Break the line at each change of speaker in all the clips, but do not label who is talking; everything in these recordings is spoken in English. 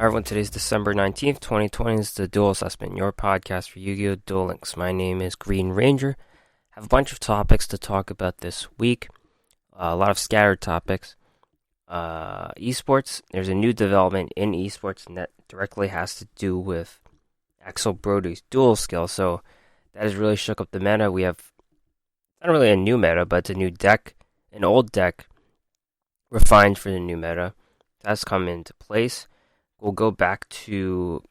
Hi everyone, today's December 19th, 2020. This is the Duel Assessment, your podcast for Yu-Gi-Oh! Duel Links. My name is Green Ranger. I have a bunch of topics to talk about this week. A lot of scattered topics. Esports, there's a new development in esports, and that directly has to do with Axel Brodie's duel skill. So that has really shook up the meta. We have not really a new meta, but it's a new deck, an old deck refined for the new meta. That's come into place. We'll go back to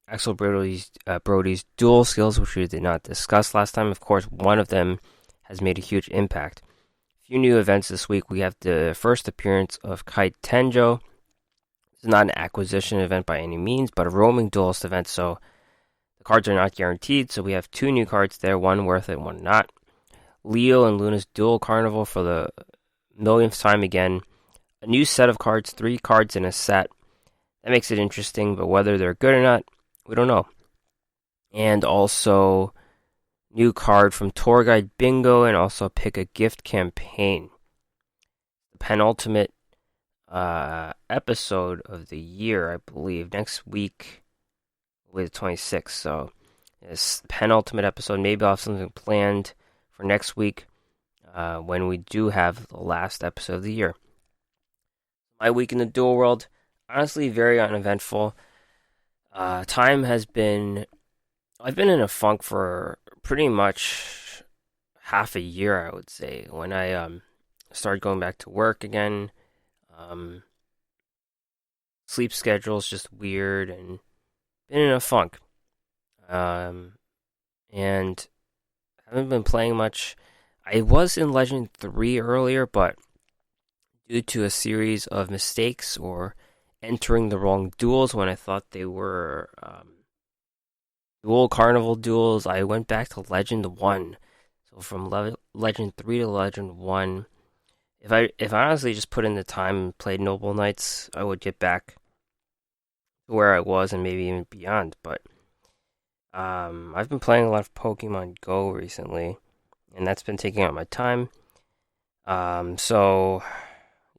Axel Brodie's duel skills, which we did not discuss last time. Of course, one of them has made a huge impact. A few new events this week. We have the first appearance of Kite Tenjo. It's not an acquisition event by any means, but a roaming duelist event, so the cards are not guaranteed. So we have two new cards there, one worth it, one not. Leo and Luna's Duel Carnival for the millionth time again. A new set of cards, 3 cards in a set. That makes it interesting, but whether they're good or not, we don't know. And also, new card from Tour Guide Bingo, and also Pick a Gift campaign. The penultimate episode of the year, I believe. Next week will be the 26th, so this penultimate episode. Maybe I'll have something planned for next week when we do have the last episode of the year. My week in the duel world. Honestly, very uneventful. Time has been... I've been in a funk for pretty much half a year, I would say. When I started going back to work again. Sleep schedule's just weird and been in a funk. And haven't been playing much. I was in Legend 3 earlier, but due to a series of mistakes or entering the wrong duels when I thought they were Duel Carnival duels, I went back to Legend 1. So from Legend 3 to Legend 1, if I honestly just put in the time and played Noble Knights, I would get back to where I was and maybe even beyond. But I've been playing a lot of Pokemon Go recently, and that's been taking up my time. So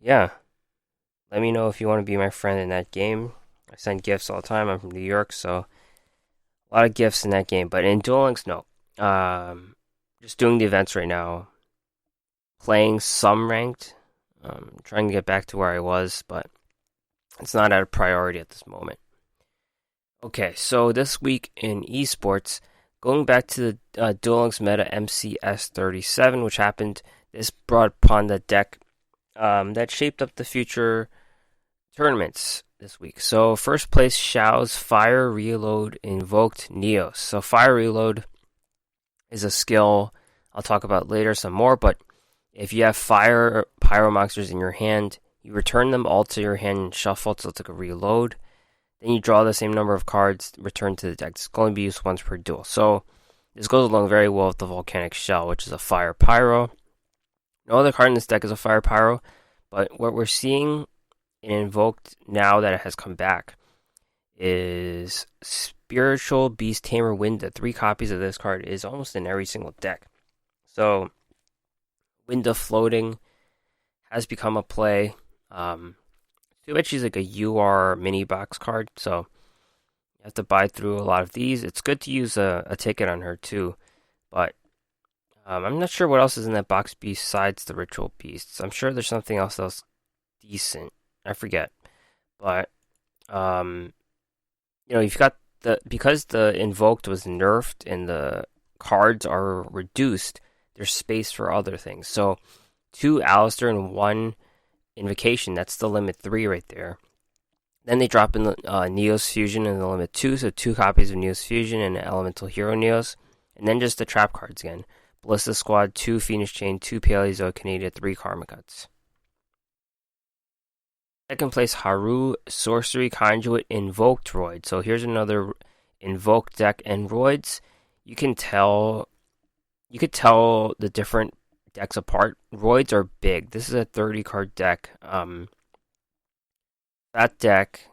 yeah. Let me know if you want to be my friend in that game. I send gifts all the time. I'm from New York, so a lot of gifts in that game. But in Duel Links, no. Just doing the events right now. Playing some ranked. Trying to get back to where I was, but it's not at a priority at this moment. Okay, so this week in esports, going back to the Duel Links meta MCS 37, which happened, this brought upon the deck that shaped up the future tournaments this week. So first place, Xiao's Fire Reload Invoked Neos. So Fire Reload is a skill I'll talk about later some more, but if you have fire pyro monsters in your hand, you return them all to your hand and shuffle, so it's like a reload. Then you draw the same number of cards, return to the deck. It's going to be used once per duel. So this goes along very well with the Volcanic Shell, which is a fire pyro. No other card in this deck is a fire pyro, but what we're seeing in Invoked now that it has come back is Spiritual Beast Tamer Winda. 3 copies of this card is almost in every single deck. So Winda floating has become a play. Too bad she's like a UR mini box card, so you have to buy through a lot of these. It's good to use a ticket on her too, but I'm not sure what else is in that box besides the Ritual Beasts. I'm sure there's something else decent. I forget. But, you've got because the Invoked was nerfed and the cards are reduced, there's space for other things. So, 2 Alistair and 1 Invocation, that's the limit 3 right there. Then they drop in the Neos Fusion in the limit 2, so 2 copies of Neos Fusion and Elemental Hero Neos. And then just the trap cards again. Ballista Squad, 2 Phoenix Chain, 2 Paleozoic Canada, 3 Karma Cuts. Second place, Haru, Sorcery Conduit, Invoked Roid. So here's another Invoked deck. And Roids, you could tell the different decks apart. Roids are big. This is a 30-card deck. That deck,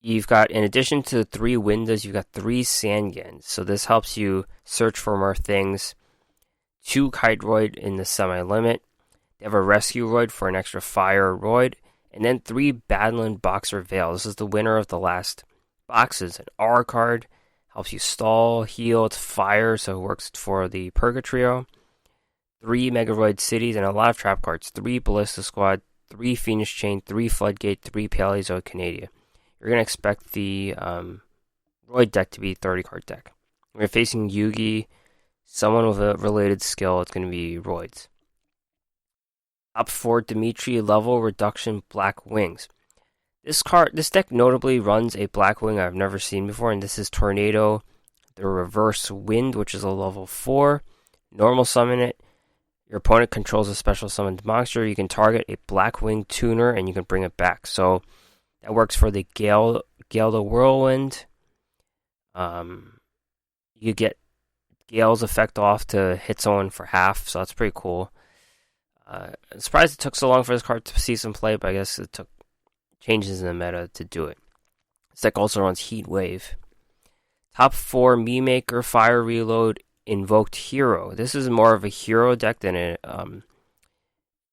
you've got, in addition to 3 Windas, you've got 3 Sangans. So this helps you search for more things. 2 Kite Roid in the semi-limit. They have a Rescue Roid for an extra fire Roid. And then 3 Badland Boxer Veil. This is the winner of the last box. It's an R card. Helps you stall, heal, it's fire, so it works for the Purgatrio. 3 Megaroid Cities, and a lot of trap cards. 3 Ballista Squad, 3 Phoenix Chain, 3 Floodgate, 3 Paleozoic Canada. You're going to expect the Roid deck to be a 30-card deck. When you're facing Yugi, someone with a related skill, it's going to be Roids. Top 4 Dimitri Level Reduction Black Wings. This deck notably runs a Black Wing I've never seen before, and this is Tornado, the Reverse Wind, which is a level 4. Normal summon it. Your opponent controls a special summoned monster. You can target a Black Wing tuner, and you can bring it back. So that works for the Gale the Whirlwind. You get Gale's effect off to hit someone for half, so that's pretty cool. I'm surprised it took so long for this card to see some play, but I guess it took changes in the meta to do it. This deck also runs Heat Wave. Top 4 Mii Maker Fire Reload Invoked Hero. This is more of a hero deck than a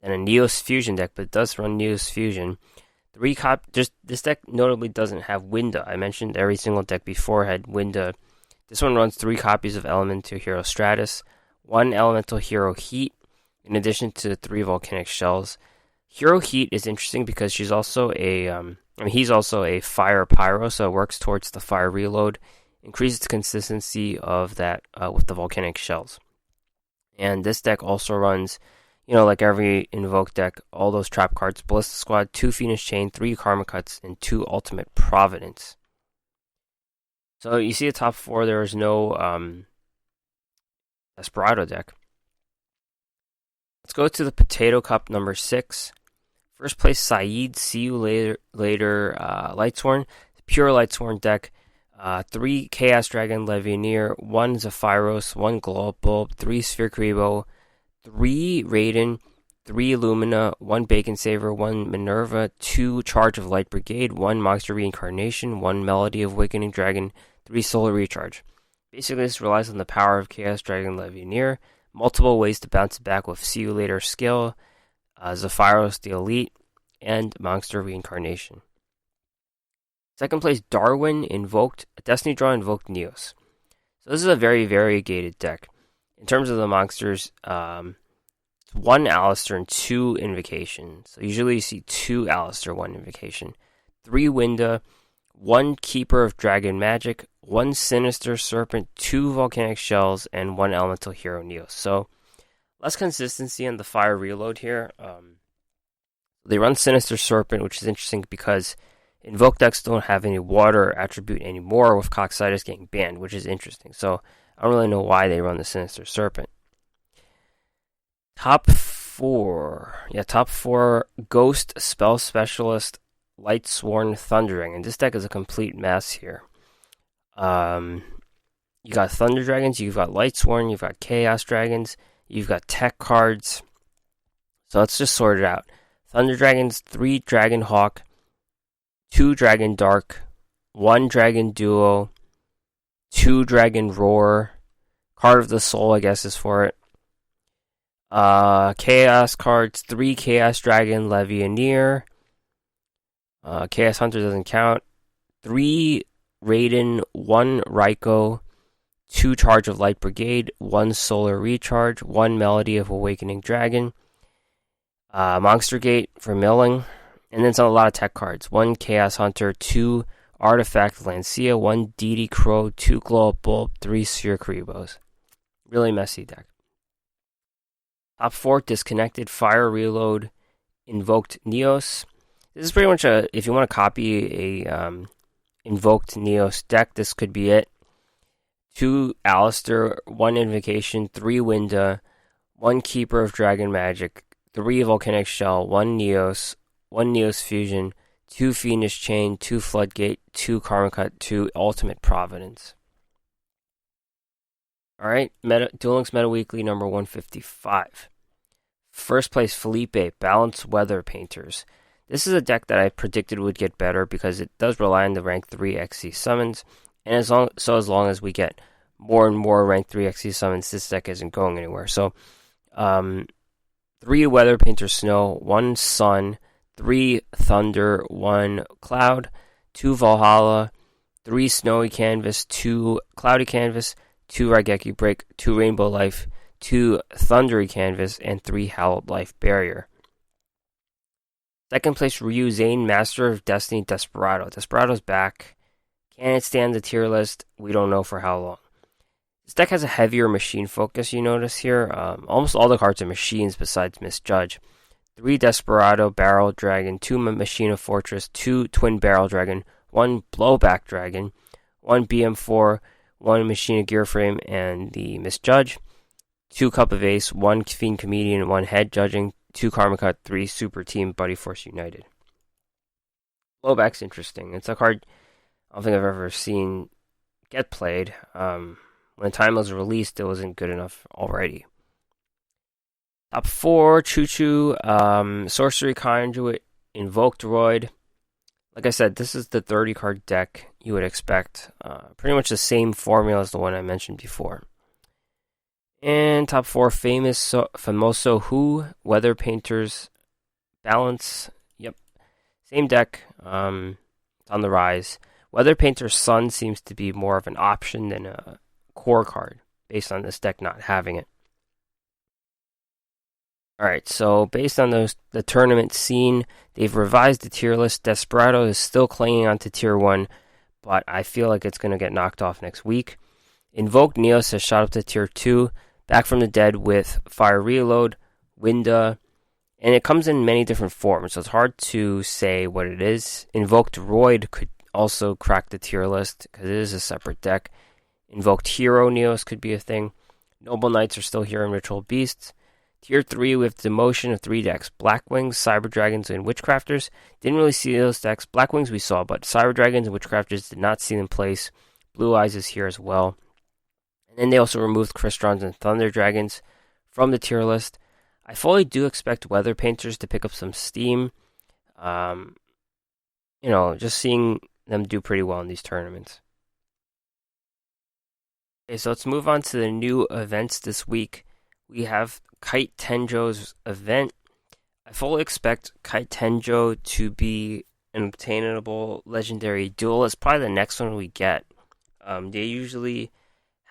Neos Fusion deck, but it does run Neos Fusion. This deck notably doesn't have Winda. I mentioned every single deck before had Winda. This one runs 3 copies of Elemental Hero Stratus, 1 Elemental Hero Heat, in addition to 3 Volcanic Shells. Hero Heat is interesting because he's also a Fire Pyro, so it works towards the Fire Reload, increases the consistency of that with the Volcanic Shells. And this deck also runs, like every Invoked deck, all those trap cards: Ballista Squad, 2 Phoenix Chain, 3 Karma Cuts, and 2 Ultimate Providence. So you see the top 4, there is no Desperado deck. Let's go to the Potato Cup number 6. First place, Saeed, See You Later, Lightsworn. Pure Lightsworn deck. 3 Chaos Dragon Levianeer, 1 Zephyros, 1 Glow Up Bulb, 3 Sphere Kuriboh, 3 Raiden, 3 Lumina, 1 Bacon Saver, 1 Minerva, 2 Charge of Light Brigade, 1 Monster Reincarnation, 1 Melody of Awakening Dragon, 3 Solar Recharge. Basically, this relies on the power of Chaos Dragon Levianeer. Multiple ways to bounce it back with See You Later skill, Zephyros the Elite, and Monster Reincarnation. Second place, Darwin, Invoked, Destiny Draw, Invoked Neos. So this is a very variegated deck. In terms of the monsters, it's 1 Alistair and 2 Invocation. So usually you see 2 Alistair, 1 Invocation. 3 Winda, 1 Keeper of Dragon Magic, 1 Sinister Serpent, 2 Volcanic Shells, and 1 Elemental Hero Neos. So less consistency on the Fire Reload here. They run Sinister Serpent, which is interesting because Invoked decks don't have any water attribute anymore, with Coccytus getting banned, which is interesting. So I don't really know why they run the Sinister Serpent. Top 4. Ghost, Spell Specialist, Lightsworn, Thunder Dragon. This deck is a complete mess here. You got Thunder Dragons, you've got Lightsworn, you've got Chaos Dragons, you've got tech cards. So let's just sort it out. Thunder Dragons, 3 Dragon Hawk, 2 Dragon Dark, 1 Dragon Duo, 2 Dragon Roar, Card of the Soul, I guess, is for it. Chaos cards, 3 Chaos Dragon Levianeer. Chaos Hunter doesn't count. 3 Raiden, 1 Raikou, 2 Charge of Light Brigade, 1 Solar Recharge, 1 Melody of Awakening Dragon. Monster Gate for milling. And then a lot of tech cards. 1 Chaos Hunter, 2 Artifact Lancia, 1 DD Crow, 2 Glow Up Bulb, 3 Sphere Kuribohs. Really messy deck. Top 4, Disconnected, Fire Reload, Invoked Neos. This is pretty much if you want to copy a Invoked Neos deck, this could be it. 2 Alistair, 1 Invocation, 3 Winda, 1 Keeper of Dragon Magic, 3 Volcanic Shell, 1 Neos, 1 Neos Fusion, 2 Phoenix Chain, 2 Floodgate, 2 Karma Cut, 2 Ultimate Providence. Alright, Duel Links Meta Weekly number 155. First place, Felipe, Balanced Weather Painters. This is a deck that I predicted would get better because it does rely on the rank 3 XC summons, and as long as we get more and more rank 3 XC summons, this deck isn't going anywhere. So, 3 Weather Painter Snow, 1 Sun, 3 Thunder, 1 Cloud, 2 Valhalla, 3 Snowy Canvas, 2 Cloudy Canvas, 2 Raigeki Break, 2 Rainbow Life, 2 Thundery Canvas, and 3 Hallowed Life Barrier. Second place, Ryu Zane, Master of Destiny Desperado. Desperado's back. Can it stand the tier list? We don't know for how long. This deck has a heavier machine focus, you notice here. Almost all the cards are machines besides Misjudge. 3 Desperado Barrel Dragon, 2 Machina Fortress, 2 Twin Barrel Dragon, 1 Blowback Dragon, 1 BM4, 1 Machina Gear Frame, and the Misjudge. 2 Cup of Ace, 1 Fiend Comedian, 1 Head Judging, 2 Karma Cut, 3 Super Team Buddy Force United. Blowback's interesting. It's a card I don't think I've ever seen get played. When Time was released, it wasn't good enough already. Top 4, Choo Choo, Sorcery Conduit, Invoked Roid. Like I said, this is the 30 card deck you would expect. Pretty much the same formula as the one I mentioned before. And top 4, Famoso Who, Weather Painters, Balance. Yep, same deck. It's on the rise. Weather Painter's Sun seems to be more of an option than a core card, based on this deck not having it. Alright, so based on the tournament scene, they've revised the tier list. Desperado is still clinging on to tier 1, but I feel like it's going to get knocked off next week. Invoked Neos has shot up to tier 2, Back from the Dead with Fire Reload, Winda, and it comes in many different forms, so it's hard to say what it is. Invoked Roid could also crack the tier list, because it is a separate deck. Invoked Hero Neos could be a thing. Noble Knights are still here in Ritual Beasts. Tier 3, we have Demotion of 3 decks. Black Wings, Cyber Dragons, and Witchcrafters. Didn't really see those decks. Black Wings we saw, but Cyber Dragons and Witchcrafters did not see in place. Blue Eyes is here as well. And then they also removed Crystons and Thunder Dragons from the tier list. I fully do expect Weather Painters to pick up some steam. Just seeing them do pretty well in these tournaments. Okay, so let's move on to the new events this week. We have Kite Tenjo's event. I fully expect Kite Tenjo to be an obtainable legendary duel. It's probably the next one we get. They usually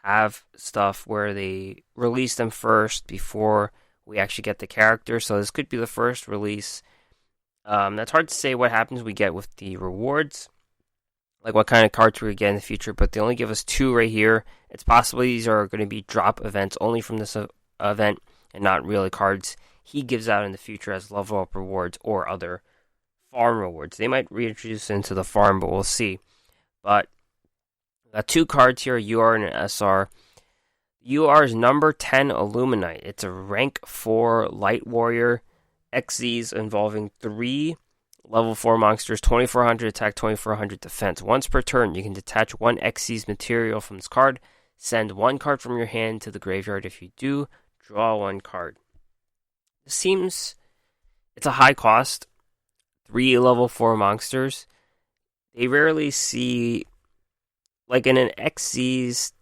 have stuff where they release them first before we actually get the character, so this could be the first release. That's hard to say what happens we get with the rewards, like what kind of cards we get in the future, but they only give us 2 right here. It's possible these are going to be drop events only from this event and not really cards he gives out in the future as level up rewards or other farm rewards. They might reintroduce into the farm, but we'll see. But got 2 cards here, UR and an SR. UR is number 10 Illuminite. It's a rank 4 Light Warrior XZs involving 3 level 4 monsters, 2400 attack, 2400 defense. Once per turn, you can detach 1 XZ's material from this card. Send 1 card from your hand to the graveyard. If you do, draw 1 card. It seems it's a high cost. 3 level 4 monsters. They rarely see, like in an XZ's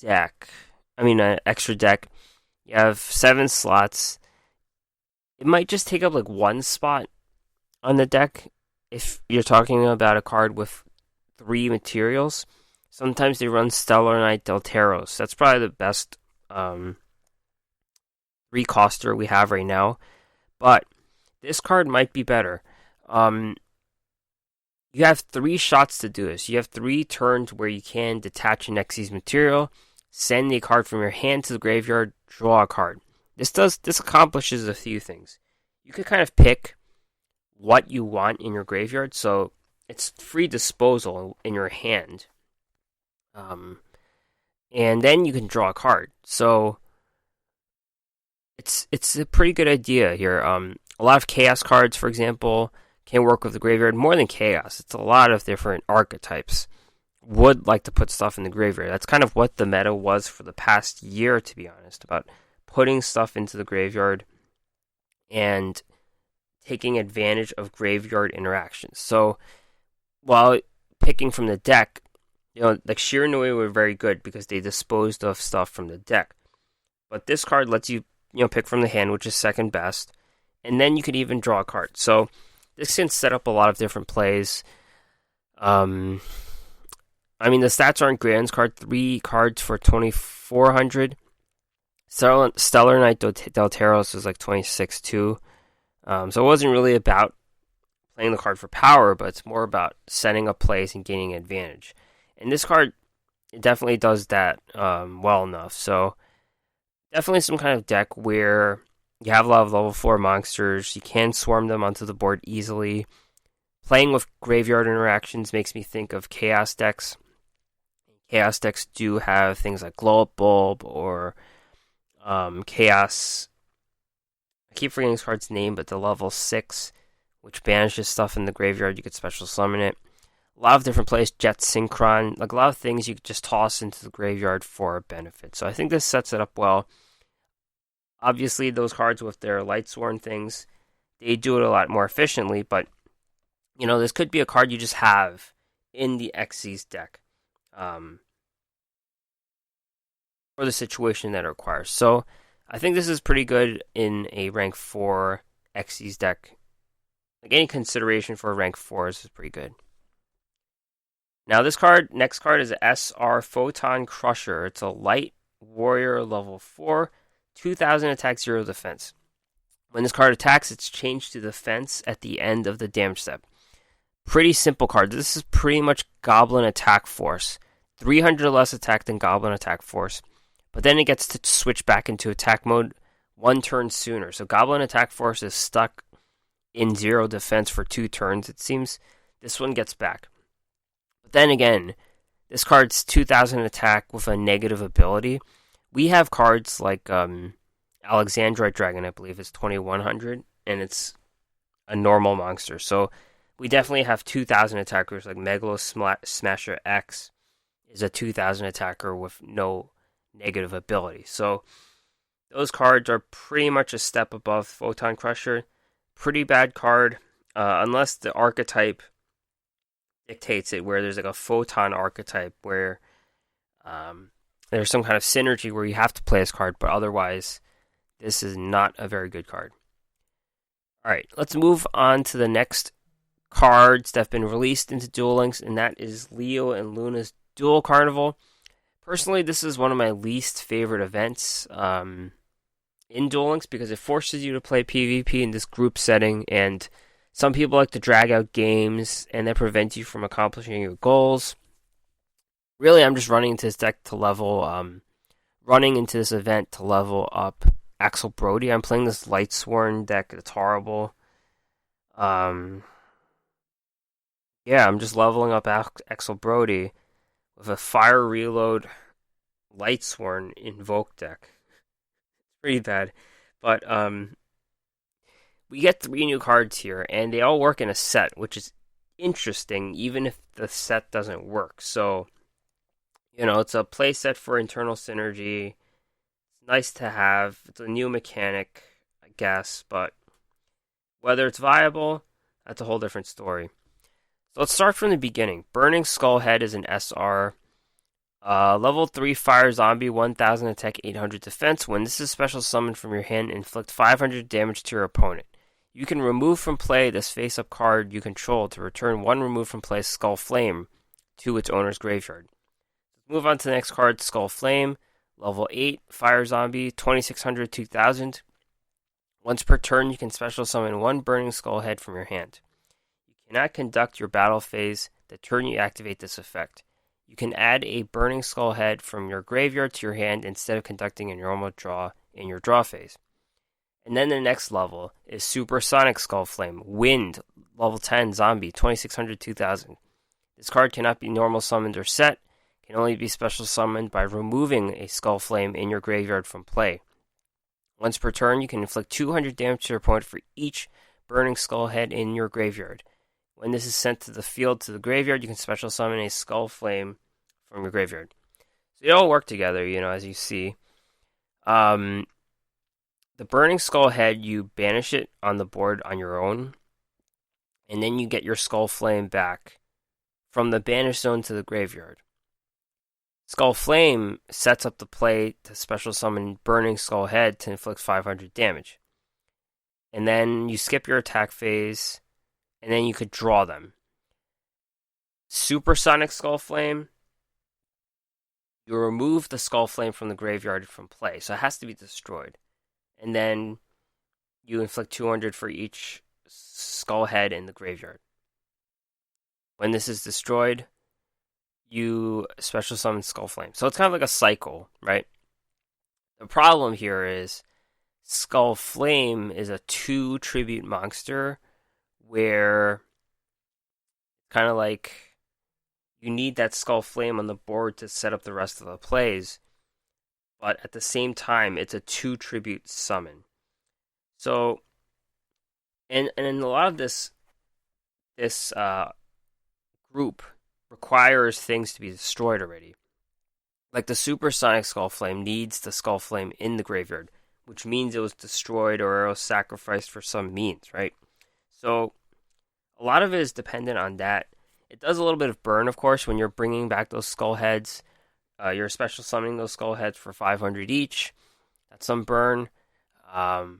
deck, an extra deck, you have 7 slots. It might just take up like 1 spot on the deck if you're talking about a card with 3 materials. Sometimes they run Stellar Knight Delteros. That's probably the best 3-coster we have right now. But this card might be better. You have 3 shots to do this. You have 3 turns where you can detach an Xyz material, send a card from your hand to the graveyard, draw a card. This accomplishes a few things. You can kind of pick what you want in your graveyard, so it's free disposal in your hand. And then you can draw a card. So it's a pretty good idea here. A lot of chaos cards, for example, can work with the graveyard. More than chaos, it's a lot of different archetypes would like to put stuff in the graveyard. That's kind of what the meta was for the past year, to be honest, about putting stuff into the graveyard and taking advantage of graveyard interactions. So while picking from the deck, like Shiranui were very good because they disposed of stuff from the deck. But this card lets you, pick from the hand, which is second best, and then you could even draw a card. So This can set up a lot of different plays. The stats aren't great on this card. 3 cards for 2,400. Stellar Knight Delteros was like 26 too. So it wasn't really about playing the card for power, but it's more about setting up plays and gaining advantage. And this card, it definitely does that well enough. So definitely some kind of deck where you have a lot of level 4 monsters. You can swarm them onto the board easily. Playing with graveyard interactions makes me think of Chaos decks. Chaos decks do have things like Glow Up Bulb or Chaos. I keep forgetting this card's name, but the level 6, which banishes stuff in the graveyard, you could special summon it. A lot of different plays, Jet Synchron, like a lot of things you could just toss into the graveyard for a benefit. So I think this sets it up well. Obviously, those cards with their Lightsworn things, they do it a lot more efficiently, but this could be a card you just have in the Xyz deck for the situation that it requires. So I think this is pretty good in a rank 4 Xyz deck. Like any consideration for a rank 4 is pretty good. Now this next card is a SR Photon Crusher. It's a light warrior level 4, 2,000 attack, 0 defense. When this card attacks, it's changed to defense at the end of the damage step. Pretty simple card. This is pretty much Goblin Attack Force. 300 less attack than Goblin Attack Force. But then it gets to switch back into attack mode 1 turn sooner. So Goblin Attack Force is stuck in 0 defense for 2 turns. It seems this one gets back. But then again, this card's 2,000 attack with a negative ability. We have cards like Alexandrite Dragon, I believe, is 2,100, and it's a normal monster. So we definitely have 2,000 attackers like Megalo Smasher X is a 2,000 attacker with no negative ability. So those cards are pretty much a step above Photon Crusher. Pretty bad card, unless the archetype dictates it, where there's like a Photon archetype where there's some kind of synergy where you have to play this card, but otherwise this is not a very good card. Alright, let's move on to the next cards that have been released into Duel Links, and that is Leo and Luna's Duel Carnival. Personally, this is one of my least favorite events in Duel Links because it forces you to play PvP in this group setting, and some people like to drag out games, and that prevents you from accomplishing your goals. Really, I'm just running into this event to level up Axel Brodie. I'm playing this Lightsworn deck that's horrible. I'm just leveling up Axel Brodie with a Fire Reload Lightsworn Invoked deck. It's pretty bad. But we get 3 new cards here, and they all work in a set, which is interesting, even if the set doesn't work. So, it's a play set for internal synergy. It's nice to have. It's a new mechanic, I guess, but whether it's viable, that's a whole different story. So let's start from the beginning. Burning Skullhead is an SR. Level 3 Fire Zombie, 1,000 attack, 800 defense. When this is special summoned from your hand, inflict 500 damage to your opponent. You can remove from play this face-up card you control to return 1 removed from play Skull Flame to its owner's graveyard. Let's move on to the next card, Skull Flame. Level 8 Fire Zombie, 2,600, 2,000. Once per turn, you can special summon 1 Burning Skullhead from your hand. You cannot conduct your battle phase the turn you activate this effect. You can add a Burning Skullhead from your graveyard to your hand instead of conducting a normal draw in your draw phase. And then the next level is Supersonic Skull Flame. Wind, level 10 Zombie, 2,600, 2,000. This card cannot be normal summoned or set. Can only be special summoned by removing a Skull Flame in your graveyard from play. Once per turn, you can inflict 200 damage to your opponent for each Burning Skullhead in your graveyard. When this is sent to the field to the graveyard, you can special summon a Skull Flame from your graveyard. So they all work together, as you see. The Burning Skullhead, you banish it on the board on your own, and then you get your Skull Flame back from the banish zone to the graveyard. Skull Flame sets up the play to special summon Burning Skullhead to inflict 500 damage. And then you skip your attack phase, and then you could draw them. Supersonic Skull Flame, you remove the Skull Flame from the graveyard from play, so it has to be destroyed. And then you inflict 200 for each skull head in the graveyard. When this is destroyed, you special summon Skull Flame. So it's kind of like a cycle, right? The problem here is Skull Flame is a 2 tribute monster where kind of like you need that Skull Flame on the board to set up the rest of the plays, but at the same time, it's a 2 tribute summon. So, and in a lot of this group requires things to be destroyed already. Like the Supersonic Skull Flame needs the Skull Flame in the graveyard, which means it was destroyed or it was sacrificed for some means, right? So, a lot of it is dependent on that. It does a little bit of burn, of course, when you're bringing back those skull heads. You're special summoning those skull heads for 500 each. That's some burn. But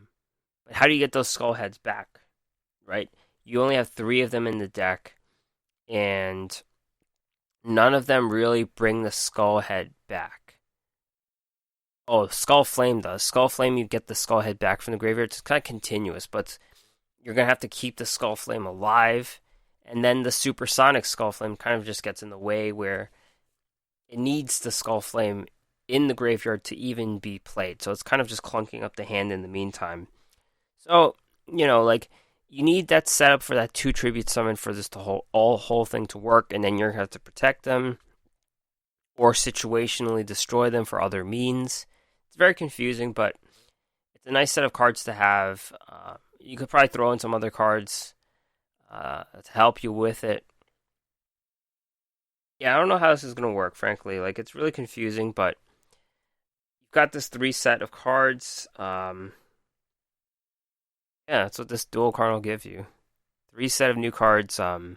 how do you get those skull heads back, right? You only have 3 of them in the deck, and none of them really bring the skull head back. Oh, Skull Flame does. Skull Flame, you get the skull head back from the graveyard. It's kind of continuous, but you're going to have to keep the Skull Flame alive. And then the Supersonic Skull Flame kind of just gets in the way where it needs the Skull Flame in the graveyard to even be played. So it's kind of just clunking up the hand in the meantime. So, like, you need that setup for that 2 tribute summon for this whole thing to work, and then you're going to have to protect them or situationally destroy them for other means. It's very confusing, but it's a nice set of cards to have. You could probably throw in some other cards to help you with it. Yeah, I don't know how this is going to work, frankly. Like, it's really confusing, but you've got this 3 set of cards. Yeah, that's what this Duel card will give you. 3 set of new cards of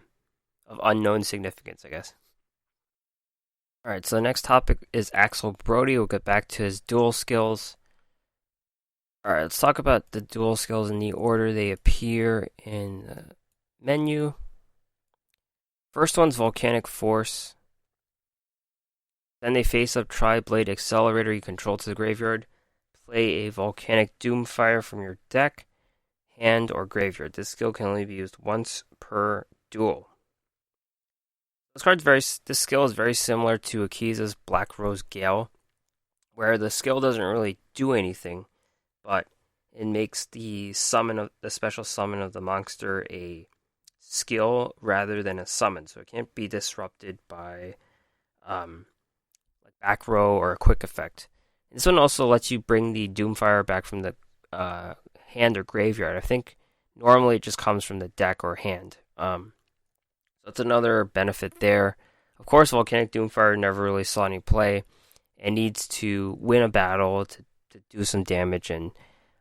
unknown significance, I guess. Alright, so the next topic is Axel Brodie. We'll get back to his duel skills. Alright, let's talk about the duel skills in the order they appear in the menu. First one's Volcanic Force. Then they face up Tri-Blade Accelerator you control to the graveyard. Play a Volcanic Doomfire from your deck, hand, or graveyard. This skill can only be used once per duel. This skill is very similar to Akiza's Black Rose Gale, where the skill doesn't really do anything, but it makes the special summon of the monster a skill rather than a summon, so it can't be disrupted by like back row or a quick effect. This one also lets you bring the Doomfire back from the hand or graveyard. I think normally it just comes from the deck or hand. So that's another benefit there. Of course, Volcanic Doomfire never really saw any play. It needs to win a battle to do some damage and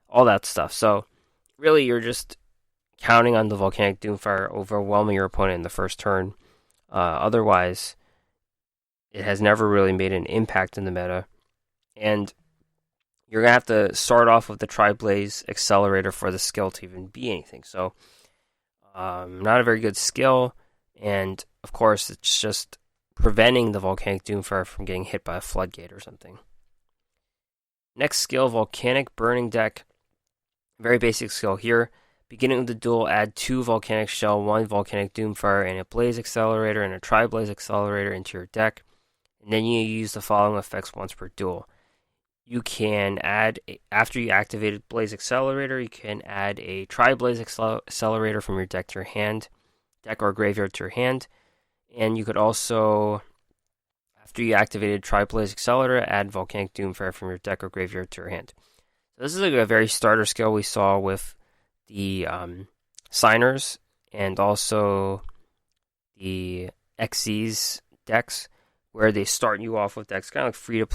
all that stuff. So really, you're just counting on the Volcanic Doomfire overwhelming your opponent in the first turn. Otherwise, it has never really made an impact in the meta. And you're going to have to start off with the Tri-Blaze Accelerator for the skill to even be anything. So, not a very good skill. And, of course, it's just preventing the Volcanic Doomfire from getting hit by a Floodgate or something. Next skill, Volcanic Burning Deck. Very basic skill here. Beginning of the duel, add 2 Volcanic Shell, 1 Volcanic Doomfire, and a Blaze Accelerator and a Tri-Blaze Accelerator into your deck. And then you use the following effects once per duel. You can add, after you activated Blaze Accelerator, you can add a Tri-Blaze Accelerator from your deck to your hand, deck or graveyard to your hand. And you could also, after you activated Tri-Blaze Accelerator, add Volcanic Doomfire from your deck or graveyard to your hand. So this is like a very starter skill we saw with the Signers and also the XC's decks, where they start you off with decks, kind of like free to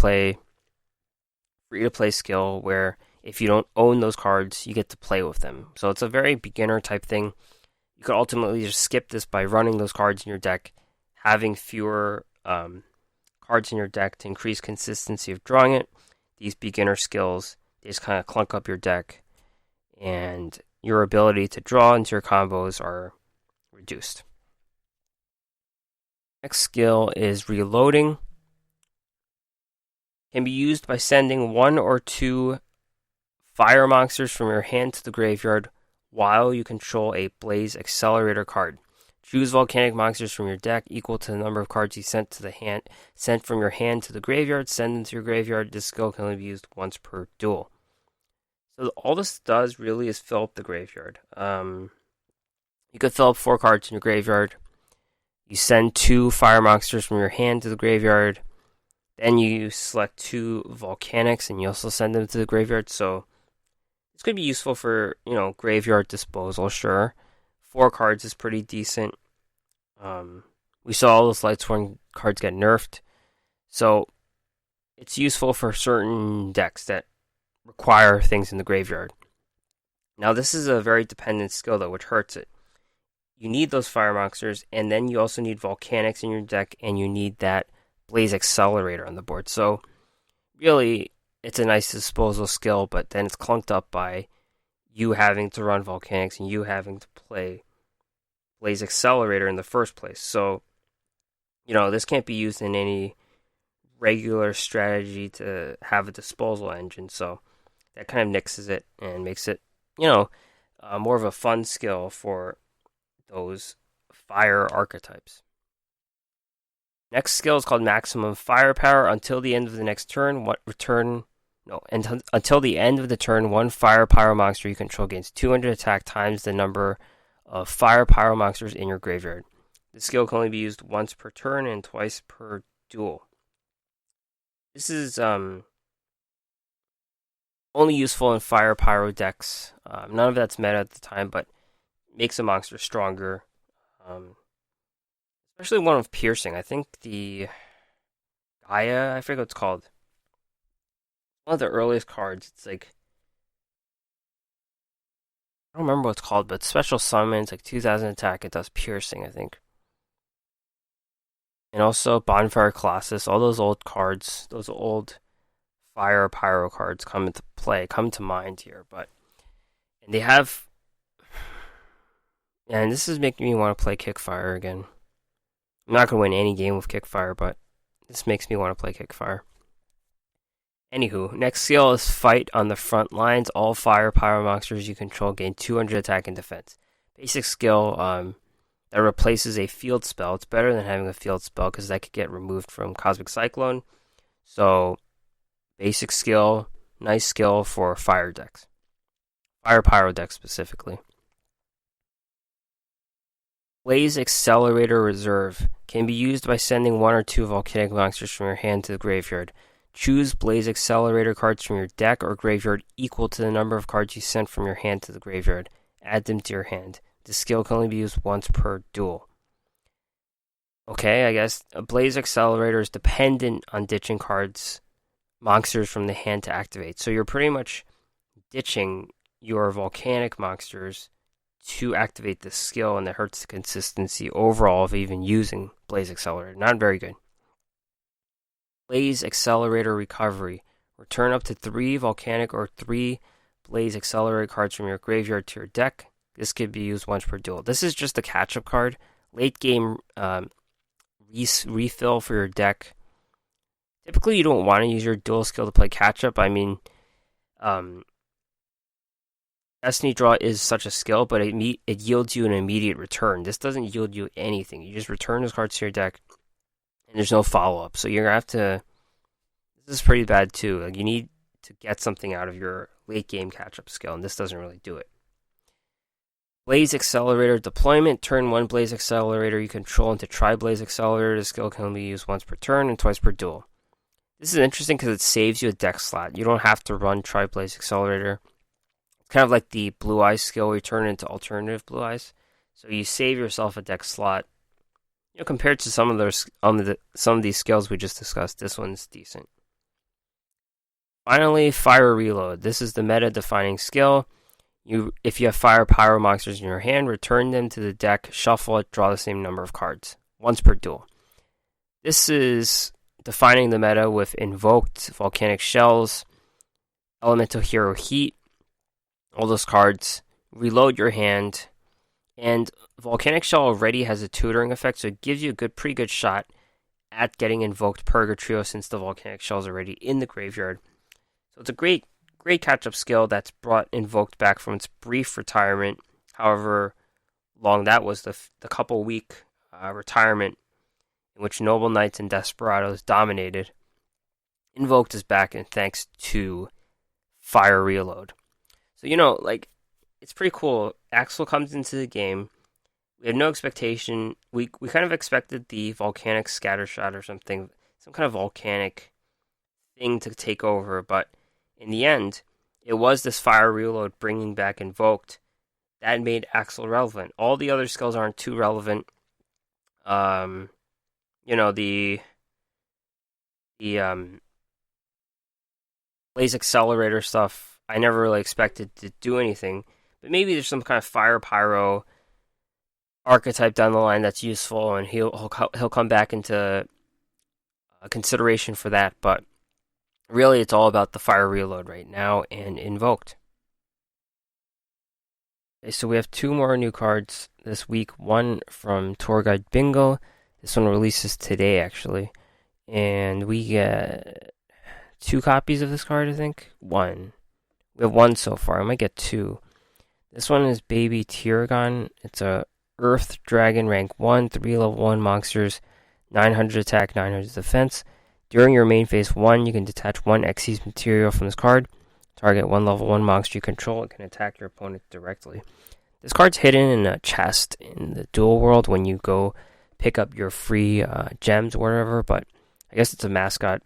play skill, where if you don't own those cards, you get to play with them. So it's a very beginner type thing. You could ultimately just skip this by running those cards in your deck, having fewer cards in your deck to increase consistency of drawing it. These beginner skills, they just kind of clunk up your deck, and your ability to draw into your combos are reduced. Next skill is Reloading. Can be used by sending 1 or 2 fire monsters from your hand to the graveyard while you control a Blaze Accelerator card. Choose volcanic monsters from your deck equal to the number of cards you sent from your hand to the graveyard. Send them to your graveyard. This skill can only be used once per duel. So all this does really is fill up the graveyard. You could fill up 4 cards in your graveyard. You send 2 fire monsters from your hand to the graveyard. Then you select 2 volcanics and you also send them to the graveyard. So it's going to be useful for, graveyard disposal, sure. 4 cards is pretty decent. We saw all those Lightsworn cards get nerfed. So it's useful for certain decks that require things in the graveyard. Now this is a very dependent skill though, which hurts it. You need those fire monsters, and then you also need volcanics in your deck, and you need that Blaze Accelerator on the board. So really, it's a nice disposal skill, but then it's clunked up by you having to run volcanics and you having to play Blaze Accelerator in the first place. So, this can't be used in any regular strategy to have a disposal engine. So that kind of nixes it and makes it, more of a fun skill for those fire archetypes. Next skill is called Maximum Firepower. Until the end of the next turn, until the end of the turn, 1 fire pyro monster you control gains 200 attack times the number of fire pyro monsters in your graveyard. The skill can only be used once per turn and twice per duel. This is only useful in fire pyro decks. None of that's meta at the time, but makes a monster stronger. Especially one with piercing. I think the Gaia, I forget what it's called. One of the earliest cards. It's like, I don't remember what it's called, but special summon. It's like 2000 attack. It does piercing, I think. And also Bonfire Colossus. All those old cards, those old fire pyro cards come to mind here. And they have. And this is making me want to play Kickfire again. I'm not going to win any game with Kickfire, but this makes me want to play Kickfire. Anywho, next skill is Fight on the Front Lines. All fire pyro monsters you control gain 200 attack and defense. Basic skill that replaces a field spell. It's better than having a field spell because that could get removed from Cosmic Cyclone. So, basic skill, nice skill for fire decks. Fire pyro decks specifically. Blaze Accelerator Reserve can be used by sending 1 or 2 volcanic monsters from your hand to the graveyard. Choose Blaze Accelerator cards from your deck or graveyard equal to the number of cards you sent from your hand to the graveyard. Add them to your hand. This skill can only be used once per duel. Okay, I guess a Blaze Accelerator is dependent on ditching monsters from the hand to activate. So you're pretty much ditching your volcanic monsters to activate this skill, and that hurts the consistency overall of even using Blaze Accelerator. Not very good. Blaze Accelerator Recovery. Return up to 3 volcanic or 3 Blaze Accelerator cards from your graveyard to your deck. This could be used once per duel. This is just a catch-up card. Late game refill for your deck. Typically, you don't want to use your duel skill to play catch-up. I mean, Destiny Draw is such a skill, but it yields you an immediate return. This doesn't yield you anything. You just return those cards to your deck, and there's no follow-up. So you're going to have to... This is pretty bad, too. Like, you need to get something out of your late-game catch-up skill, and this doesn't really do it. Blaze Accelerator Deployment. Turn 1 Blaze Accelerator you control into Tri-Blaze Accelerator. The skill can only be used once per turn and twice per duel. This is interesting because it saves you a deck slot. You don't have to run Tri-Blaze Accelerator. It's kind of like the Blue Eyes skill where you turn it into alternative Blue Eyes. So you save yourself a deck slot. Compared to some of these skills we just discussed, this one's decent. Finally, Fire Reload. This is the meta-defining skill. If you have fire pyro monsters in your hand, return them to the deck, shuffle it, draw the same number of cards. Once per duel. This is defining the meta with Invoked, Volcanic Shells, Elemental Hero Heat, all those cards. Reload your hand. And Volcanic Shell already has a tutoring effect, so it gives you a pretty good shot at getting Invoked Purgatrio since the Volcanic Shell is already in the graveyard. So it's a great catch-up skill that's brought Invoked back from its brief retirement. However long that was, the couple-week retirement in which Noble Knights and Desperados dominated. Invoked is back, and thanks to Fire Reload. So, it's pretty cool. Axel comes into the game. We have no expectation. We kind of expected the volcanic scatter shot or something, some kind of volcanic thing to take over, but in the end, it was this Fire Reload bringing back Invoked that made Axel relevant. All the other skills aren't too relevant. The Blaze Accelerator stuff, I never really expected to do anything, but maybe there's some kind of Fire Pyro archetype down the line that's useful, and he'll come back into consideration for that. But really, it's all about the Fire Reload right now and Invoked. Okay, so we have two more new cards this week. One from Tour Guide Bingo. This one releases today, actually, and we get 2 copies of this card. I think one. We have 1 so far. I might get 2. This one is Baby Tiragon. It's a Earth Dragon rank 1, 3 level 1 monsters, 900 attack, 900 defense. During your main phase 1, you can detach 1 Xyz material from this card. Target 1 level 1 monster you control. It can attack your opponent directly. This card's hidden in a chest in the Duel world when you go pick up your free gems or whatever, but I guess it's a mascot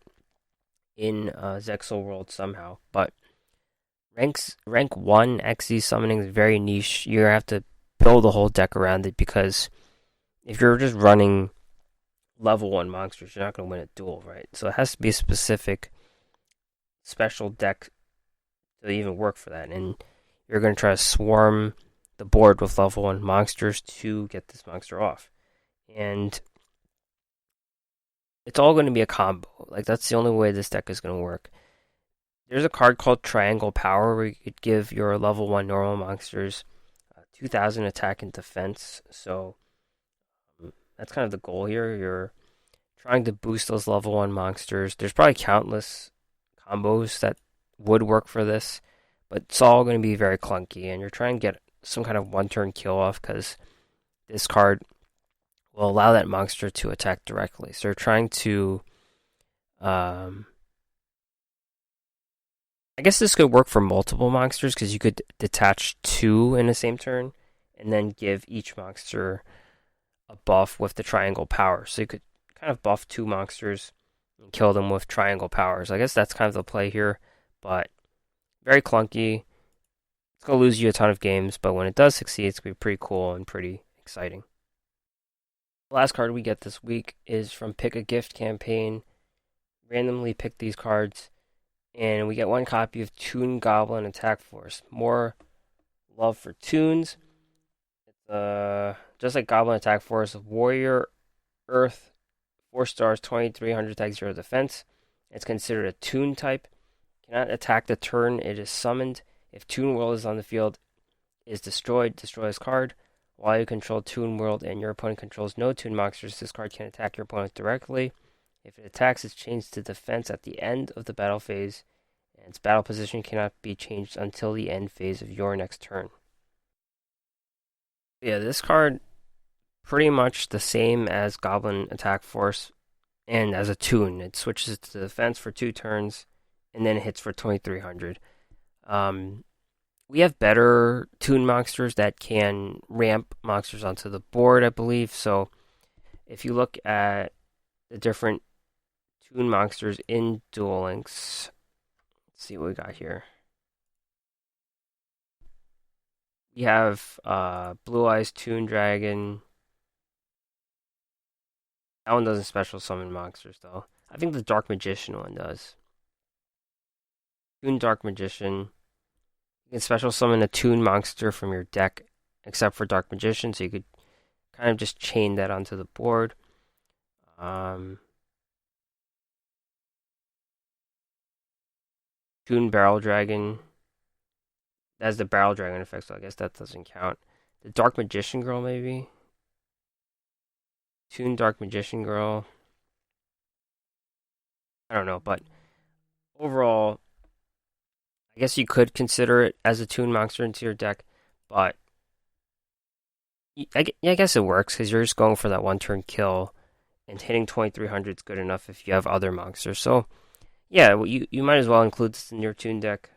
in Zexal world somehow. But rank 1 Xyz summoning is very niche. You have to build a whole deck around it, because if you're just running level 1 monsters, you're not going to win a duel, right? So it has to be a specific special deck to even work for that, and you're going to try to swarm the board with level 1 monsters to get this monster off. And it's all going to be a combo. Like, that's the only way this deck is going to work. There's a card called Triangle Power where you could give your level 1 normal monsters 2,000 attack and defense. So that's kind of the goal here. You're trying to boost those level 1 monsters. There's probably countless combos that would work for this, but it's all going to be very clunky, and you're trying to get some kind of 1-turn kill off, because this card will allow that monster to attack directly. So you're trying to I guess this could work for multiple monsters, because you could detach 2 in the same turn and then give each monster a buff with the Triangle Power. So you could kind of buff 2 monsters and kill them with Triangle Powers. I guess that's kind of the play here, but very clunky. It's going to lose you a ton of games, but when it does succeed, it's going to be pretty cool and pretty exciting. The last card we get this week is from Pick a Gift campaign. Randomly pick these cards, and we get 1 copy of Toon Goblin Attack Force. More love for Toons. It's just like Goblin Attack Force, Warrior Earth, 4 stars, 2300 attack, 0 defense. It's considered a Toon type. Cannot attack the turn it is summoned. If Toon World is on the field, is destroyed, destroy this card. While you control Toon World and your opponent controls no Toon monsters, this card can attack your opponent directly. If it attacks, it's changed to defense at the end of the battle phase, and its battle position cannot be changed until the end phase of your next turn. Yeah, this card, pretty much the same as Goblin Attack Force, and as a Toon. It switches to defense for 2 turns, and then it hits for 2300. We have better Toon monsters that can ramp monsters onto the board, I believe. So if you look at the different Toon monsters in Duel Links, let's see what we got here. We have Blue Eyes Toon Dragon. That one doesn't special summon monsters, though. I think the Dark Magician one does. Toon Dark Magician. You can special summon a Toon monster from your deck, except for Dark Magician, so you could kind of just chain that onto the board. Toon Barrel Dragon. That's the Barrel Dragon effect, so I guess that doesn't count. the Dark Magician Girl, maybe? Toon Dark Magician Girl. I don't know, but overall, I guess you could consider it as a Toon monster into your deck, but I guess it works because you're just going for that one turn kill, and hitting 2300 is good enough if you have other monsters. So, yeah, well, you might as well include this in your Toon deck.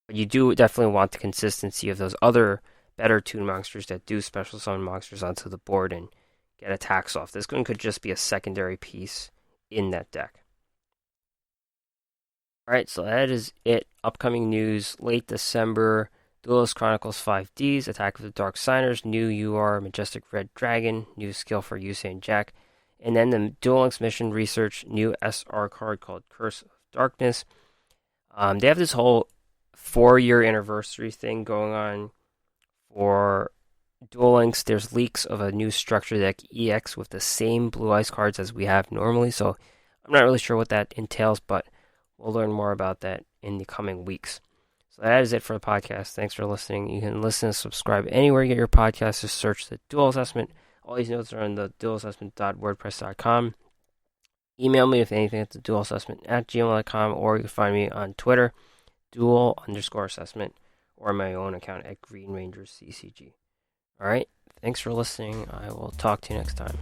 But you do definitely want the consistency of those other better Toon monsters that do special summon monsters onto the board and get attacks off. This one could just be a secondary piece in that deck. Alright, so that is it. Upcoming news, late December, Duelist Chronicles 5Ds, Attack of the Dark Signers, new UR Majestic Red Dragon, new skill for Usain Jack, and then the Duel Links Mission Research, new SR card called Curse of Darkness. They have this whole 4-year anniversary thing going on for Duel Links. There's leaks of a new structure deck EX with the same Blue Eyes cards as we have normally, so I'm not really sure what that entails, but we'll learn more about that in the coming weeks. So that is it for the podcast. Thanks for listening. You can listen and subscribe anywhere you get your podcasts. Just search the Duel Assessment. All these notes are on the duelassessment.wordpress.com. Email me if anything at the duelassessment@gmail.com, or you can find me on Twitter, duel_assessment, or my own account at Green Rangers CCG. Alright, thanks for listening. I will talk to you next time.